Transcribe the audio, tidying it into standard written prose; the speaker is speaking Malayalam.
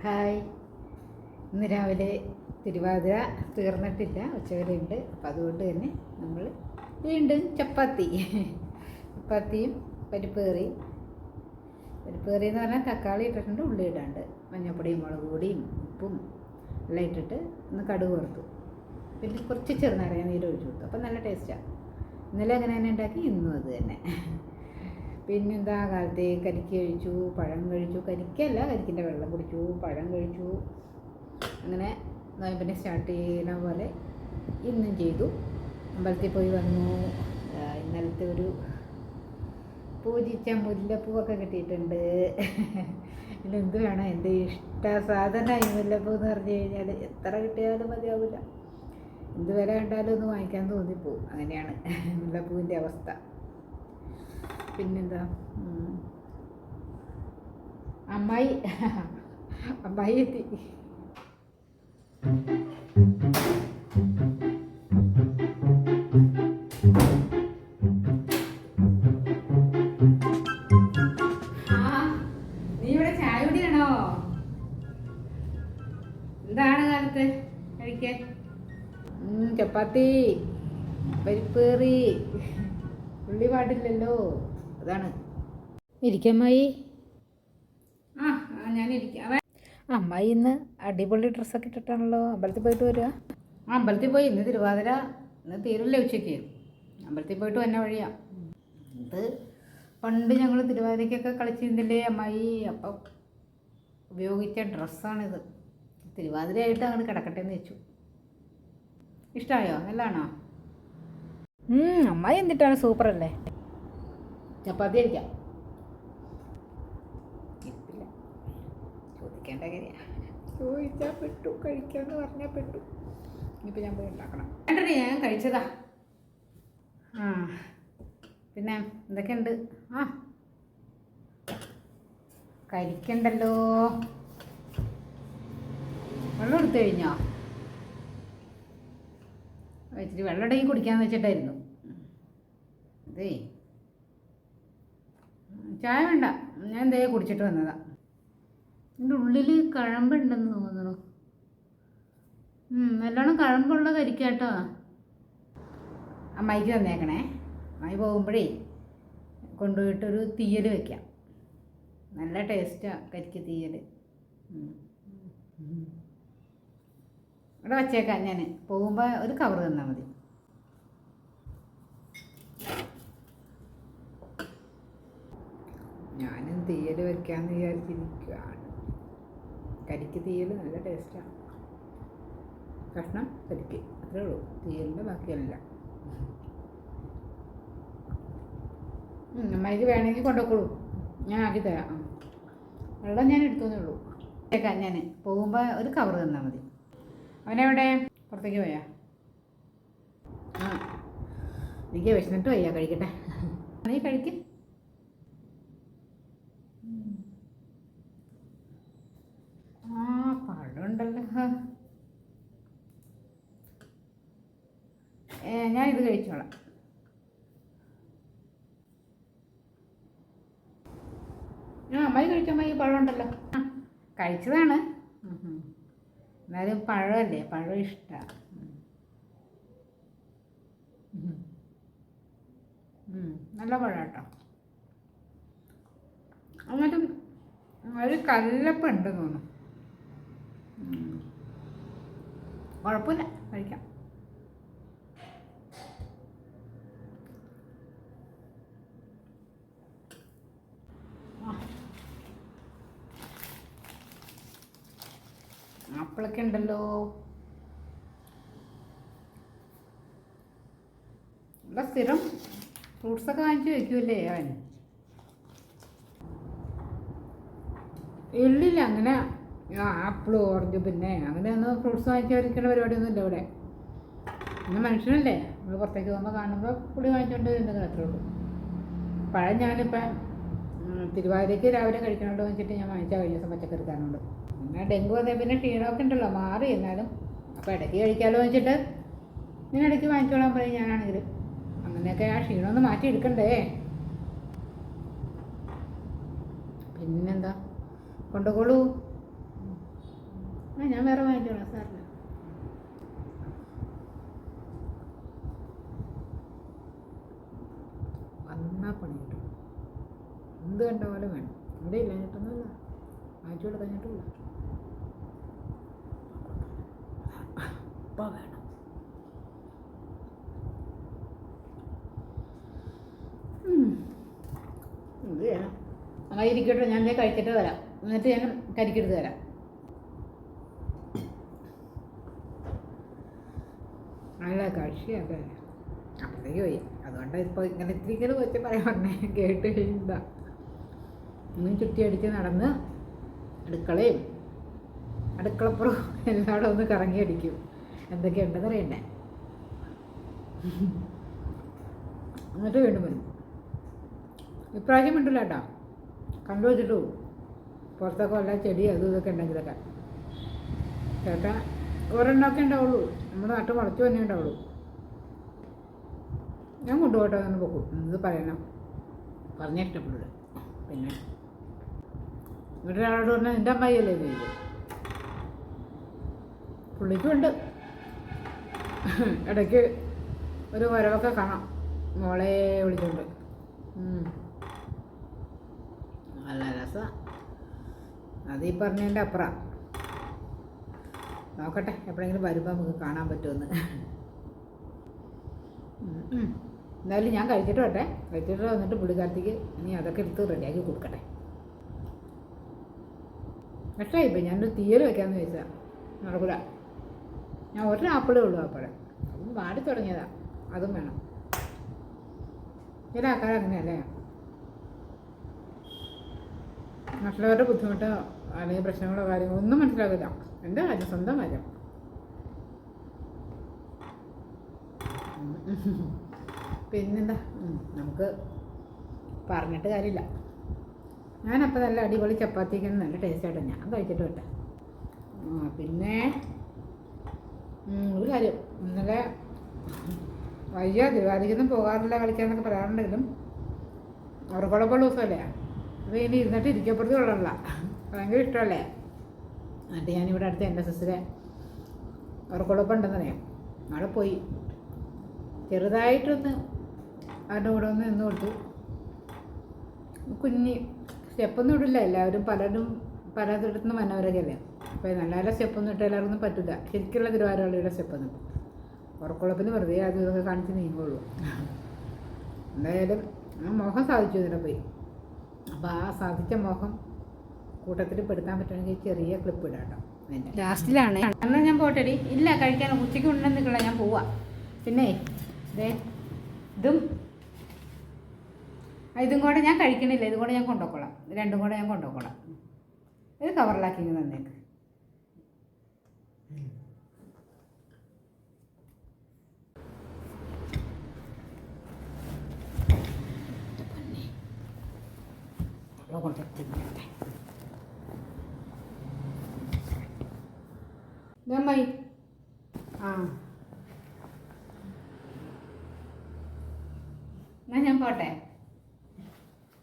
ഹായ്. ഇന്ന് രാവിലെ തിരുവാതിര തീർന്നിട്ടില്ല, ഉച്ചവരെയുണ്ട്. അപ്പം അതുകൊണ്ട് തന്നെ നമ്മൾ വീണ്ടും ചപ്പാത്തിയും പരിപ്പ് കറിയും. പരിപ്പ് കറി എന്ന് പറഞ്ഞാൽ തക്കാളി ഇട്ടിട്ടുണ്ട്, ഉള്ളി ഇടാണ്ട്, മഞ്ഞപ്പൊടിയും മുളക് പൊടിയും ഉപ്പും എല്ലാം ഇട്ടിട്ട് ഒന്ന് കടുക് വറുത്തു. പിന്നെ കുറച്ച് ചെറുനാരങ്ങ നീര് ഒഴിച്ചു കൊടുത്തു. അപ്പം നല്ല ടേസ്റ്റാണ്. ഇന്നലെ അങ്ങനെ തന്നെ ഉണ്ടാക്കി, ഇന്നും അത് തന്നെ. പിന്നെന്താ, കാലത്തെ കരിക്ക് കഴിച്ചു, പഴം കഴിച്ചു. കരിക്കല്ല, കരിക്കിൻ്റെ വെള്ളം കുടിച്ചു, പഴം കഴിച്ചു. അങ്ങനെ നോയമ്പിനെ സ്റ്റാർട്ട് ചെയ്യുന്ന പോലെ ഇന്നും ചെയ്തു. അമ്പലത്തിൽ പോയി വന്നു. ഇന്നലത്തെ ഒരു പൂജിച്ച മുല്ലപ്പൂവൊക്കെ കിട്ടിയിട്ടുണ്ട്. ഇതെന്ത് വേണം, എൻ്റെ ഇഷ്ട സാധനമായി മുല്ലപ്പൂ എന്ന് പറഞ്ഞു കഴിഞ്ഞാൽ എത്ര കിട്ടിയാലും മതിയാവില്ല. എന്ത് വില കണ്ടാലും ഒന്ന് വാങ്ങിക്കാൻ തോന്നിപ്പോവും. അങ്ങനെയാണ് മുല്ലപ്പൂവിൻ്റെ അവസ്ഥ. പിന്നെന്താ, അമ്മായി എത്തി. നീ ഇവിടെ ചായ കുടിയാണോ? എന്താണ് കാലത്ത് കഴിക്കാൻ? ചപ്പാത്തി, പരിപ്പ് കറി. ഉള്ളി പാടില്ലല്ലോ, അതാണ്. ഇരിക്കമ്മായി. ഞാനിരിക്കാം. അമ്മായി ഇന്ന് അടിപൊളി ഡ്രസ്സൊക്കെ ഇട്ടിട്ടാണല്ലോ അമ്പലത്തിൽ പോയിട്ട് വരിക. അമ്പലത്തിൽ പോയി. ഇന്ന് തിരുവാതിര, ഇന്ന് തീരില്ല ഉച്ചയ്ക്ക്. അമ്പലത്തിൽ പോയിട്ട് വന്ന വഴിയാ. ഇത് പണ്ട് ഞങ്ങൾ തിരുവാതിരയ്ക്കൊക്കെ കളിച്ചിരുന്നില്ലേ അമ്മായി, അപ്പം ഉപയോഗിച്ച ഡ്രസ്സാണിത്. തിരുവാതിരയായിട്ട് അങ്ങനെ കിടക്കട്ടെ എന്ന് വെച്ചു. ഇഷ്ടമായോ? നല്ലതാണോ? അമ്മായി എന്തിട്ടാണ്, സൂപ്പറല്ലേ. ചപ്പാത്തി കഴിക്കാം. ഇല്ല, ചോദിക്കേണ്ട കാര്യമാണ്. ചോദിച്ചാൽ പെട്ടു, കഴിക്കാമെന്ന് പറഞ്ഞാൽ പെട്ടു. ഇനിയിപ്പോൾ ഞാൻ പോയി ഉണ്ടാക്കണം. വേണ്ടേ, ഞാൻ കഴിച്ചതാ. പിന്നെ എന്തൊക്കെയുണ്ട്? കഴിക്കണ്ടല്ലോ. വെള്ളം എടുത്തു കഴിഞ്ഞോ? ഇച്ചിരി വെള്ളം ഇടയിൽ കുടിക്കാമെന്ന് വെച്ചിട്ടായിരുന്നു. അതേ, ചായ വേണ്ട, ഞാൻ എന്തേ കുടിച്ചിട്ട് വന്നതാ. എൻ്റെ ഉള്ളിൽ കഴമ്പുണ്ടെന്ന് തോന്നുന്നു. നല്ലോണം കഴമ്പുള്ള കരിക്കാട്ടോ. അമ്മായിക്ക് തന്നേക്കണേ. അമ്മായി പോകുമ്പോഴേ കൊണ്ടുപോയിട്ടൊരു തീയൽ വെക്കാം. നല്ല ടേസ്റ്റാണ് കരിക്ക് തീയൽ. ഇവിടെ വച്ചേക്കാം. ഞാൻ പോകുമ്പോൾ ഒരു കവർ തന്നാൽ മതി. ഞാനും തീയൽ വയ്ക്കാമെന്ന് വിചാരിച്ചിരിക്കുകയാണ്. കരിക്ക് തീയൽ നല്ല ടേസ്റ്റാണ്. കഷ്ണം കരിക്ക്, അത്രേ ഉള്ളൂ. തീയലിൻ്റെ ബാക്കിയല്ല. അമ്മയ്ക്ക് വേണമെങ്കിൽ കൊണ്ടുപോയിക്കോളൂ, ഞാൻ ആക്കി തരാം. വെള്ളം ഞാൻ എടുത്തോന്നേ ഉള്ളൂ. കേൾക്കാം. ഞാൻ പോകുമ്പോൾ ഒരു കവർ തന്നാൽ മതി. അവനെവിടെ? പുറത്തേക്ക് പോയാ? എനിക്ക് വിശന്നിട്ട് വയ്യ, കഴിക്കട്ടെ. നീ കഴിക്കും. പഴമുണ്ടല്ലോ. ഞാനിത് കഴിച്ചോളാം. അമ്മായി കഴിച്ചോ? അമ്മായി പഴമുണ്ടല്ലോ. കഴിച്ചതാണ്. എന്നാലും പഴമല്ലേ, പഴം ഇഷ്ടമാണ്. നല്ല പഴം കേട്ടോ. അങ്ങോട്ട് ഒരു കല്ലപ്പം ഉണ്ടെന്ന് തോന്നുന്നു. കുഴപ്പമില്ല, കഴിക്കാം. ആപ്പിളൊക്കെ ഉണ്ടല്ലോ. ഇവിടെ സ്ഥിരം ഫ്രൂട്ട്സൊക്കെ വാങ്ങിച്ച് വയ്ക്കുമല്ലേ അവൻ. ഇല്ലില്ല, അങ്ങനെ ആപ്പിൾ, ഓറഞ്ച് പിന്നെ അങ്ങനെയൊന്നും ഫ്രൂട്ട്സ് വാങ്ങിച്ച് വയ്ക്കേണ്ട പരിപാടിയൊന്നും ഇല്ല ഇവിടെ. പിന്നെ മനുഷ്യനല്ലേ, നമ്മൾ പുറത്തേക്ക് പോകുമ്പോൾ കാണുമ്പോൾ പുളി വാങ്ങിച്ചുകൊണ്ട് വരുന്നത് അത്രേ ഉള്ളൂ. പഴം ഞാനിപ്പം തിരുവാതിരയ്ക്ക് രാവിലെ കഴിക്കണമല്ലോ വെച്ചിട്ട് ഞാൻ വാങ്ങിച്ചാൽ കഴിഞ്ഞ ദിവസം പച്ചക്കറിക്കാരുണ്ട്. പിന്നെ ഡെങ്കു വന്നേ പിന്നെ ക്ഷീണമൊക്കെ ഉണ്ടല്ലോ, മാറി. എന്നാലും അപ്പോൾ ഇടയ്ക്ക് കഴിക്കാമല്ലോ വെച്ചിട്ട് ഞാൻ ഇടയ്ക്ക് വാങ്ങിച്ചോളാൻ പറയും ഞാനാണെങ്കിൽ. അങ്ങനെയൊക്കെ ആ ക്ഷീണമൊന്ന് മാറ്റി എടുക്കണ്ടേ. പിന്നെന്താ, കൊണ്ടുപോളൂ. ഞാൻ വേറെ വാങ്ങിച്ചോളാം സാറിന്. വന്നാൽ പണി കിട്ടും. എന്ത് കണ്ട പോലെ വേണം. ഇവിടെ ഇല്ല കിട്ടുന്നില്ല, വാങ്ങിച്ചു കൊടുക്കാഞ്ഞിട്ടില്ല. അപ്പം വേണം. ഇത് ചെയ്യണം. അങ്ങനെ ഇരിക്കട്ടെ, ഞാൻ കഴിച്ചിട്ട് വരാം. എന്നിട്ട് ഞാൻ കരിക്കെടുത്ത് തരാം. നല്ല കാഴ്ചയൊക്കെ അപ്പോഴത്തേക്ക് പോയി. അതുകൊണ്ട് ഇപ്പോൾ ഇങ്ങനെ ഇത്തിരി വെച്ച് പറയാൻ പറഞ്ഞേ. കേട്ട് കഴിയുക ഇന്നും ചുറ്റി അടിച്ച് നടന്ന് അടുക്കളയും അടുക്കളപ്പുറം എല്ലായിടും ഒന്ന് കറങ്ങി അടിക്കും. എന്തൊക്കെയുണ്ടെന്ന് അറിയണ്ടേ. എന്നിട്ട് വീണ്ടും വരും. ഇപ്രാവശ്യം ഉണ്ടല്ലോ കേട്ടോ, കണ്ടു വെച്ചിട്ടു പുറത്തൊക്കെ വല്ല ചെടി അതും ഇതൊക്കെ ഉണ്ടെങ്കിലൊക്കെ ചേട്ടാ ഒരെണ്ണമൊക്കെ ഉണ്ടാവുള്ളൂ. നമ്മുടെ നാട്ടിൽ മുളച്ച് തന്നെ ഉണ്ടാവുള്ളൂ. ഞാൻ കൊണ്ടുപോട്ടെ എന്ന് പോകും. ഇത് പറയണം, പറഞ്ഞാൽ ഇഷ്ടപ്പെടില്ല. പിന്നെ ഇവിടെ ഒരാളോട് പറഞ്ഞാൽ എൻ്റെ അമ്മായിയല്ലേ ഇത്. പുള്ളിക്കുണ്ട് ഇടയ്ക്ക് ഒരു വരവൊക്കെ കാണാം, മോളെ വിളിച്ചുകൊണ്ട്. നല്ല രസമാണ്. അത് ഈ പറഞ്ഞതിൻ്റെ അപ്പുറം. നോക്കട്ടെ എപ്പോഴെങ്കിലും വരുമ്പോൾ നമുക്ക് കാണാൻ പറ്റുമെന്ന്. എന്തായാലും ഞാൻ കഴിച്ചിട്ട് വരട്ടെ. കഴിച്ചിട്ട് വന്നിട്ട് പുള്ളിക്കാരത്തേക്ക് ഇനി അതൊക്കെ എടുത്ത് റെഡിയാക്കി കൊടുക്കട്ടെ. ഇഷ്ടമായിപ്പോയി. ഞാനൊരു തീയൽ വയ്ക്കാമെന്ന് ചോദിച്ചാൽ നടക്കില്ല. ഞാൻ ഒരു ആപ്പിളേ ഉള്ളൂ. ആപ്പിള് അതും വാടി തുടങ്ങിയതാണ്. അതും വേണം. ചില ആൾക്കാർ അങ്ങനെയല്ലേ, മറ്റുള്ളവരുടെ ബുദ്ധിമുട്ടോ അല്ലെങ്കിൽ പ്രശ്നങ്ങളോ കാര്യങ്ങളോ ഒന്നും മനസ്സിലാക്കില്ല. എൻ്റെ കാര്യം, സ്വന്തം കാര്യം. പിന്നെന്താ, നമുക്ക് പറഞ്ഞിട്ട് കാര്യമില്ല. ഞാനപ്പോൾ നല്ല അടിപൊളി ചപ്പാത്തിക്ക് നല്ല ടേസ്റ്റായിട്ട് ഞാൻ കഴിച്ചിട്ട് വട്ടെ. പിന്നെ ഒരു കാര്യം, ഇന്നലെ വയ്യ തിരുവാതിക്കൊന്നും പോകാറില്ല കളിക്കാന്നൊക്കെ പറയാറുണ്ടെങ്കിലും ഉറക്കുളപ്പുള്ള ദിവസമല്ലേ, അത് ഇനി ഇരുന്നിട്ട് ഇരിക്കപ്പുറത്ത് കൊള്ളല്ല. ഭയങ്കര ഇഷ്ടമല്ലേ. എന്നിട്ട് ഞാനിവിടെ അടുത്ത് NSSലെ ഉറക്കുളപ്പുണ്ടെന്നറിയാം. അവിടെ പോയി ചെറുതായിട്ടൊന്ന് അവരുടെ കൂടെ ഒന്ന് നിന്ന് കൊടുത്തു. കുഞ്ഞ് സ്റ്റെപ്പൊന്നും ഇടില്ല. എല്ലാവരും പലരും പലയിടത്തു നിന്ന് വന്നവരൊക്കെ അല്ലേ. അപ്പോൾ നല്ല നല്ല സ്റ്റെപ്പൊന്നും ഇട്ട് എല്ലാവർക്കൊന്നും പറ്റില്ല. ശരിക്കുള്ള തിരുവാതിരയുടെ സ്റ്റെപ്പൊന്നും. ഉറക്കുളപ്പിന് വെറുതെ അത് ഇതൊക്കെ കാണിച്ച് നീങ്ങുള്ളൂ. എന്തായാലും ആ മോഹം സാധിച്ചു ഇതിനെ പോയി. അപ്പോൾ ആ സാധിച്ച മോഹം കൂട്ടത്തിൽ പെടുത്താൻ പറ്റുമെങ്കിൽ ചെറിയ ക്ലിപ്പ് ഇടാം കേട്ടോ. അതിൻ്റെ ലാസ്റ്റിലാണ്. എന്നാൽ ഞാൻ പോട്ടെടി. ഇല്ല, കഴിക്കാൻ ഉച്ചയ്ക്ക് ഉണ്ടെന്ന് നിൽക്കില്ല, ഞാൻ പോവാം. പിന്നെ ഇതും കൂടെ ഞാൻ കഴിക്കണില്ല. ഇതും കൂടെ ഞാൻ കൊണ്ടുപോയിക്കോളാം. രണ്ടും കൂടെ ഞാൻ കൊണ്ടുപോയിക്കോളാം. ഇത് കവറിലാക്കി തന്നേക്ക്. ഇതമ്മായി എന്നാ ഞാൻ പോട്ടെ.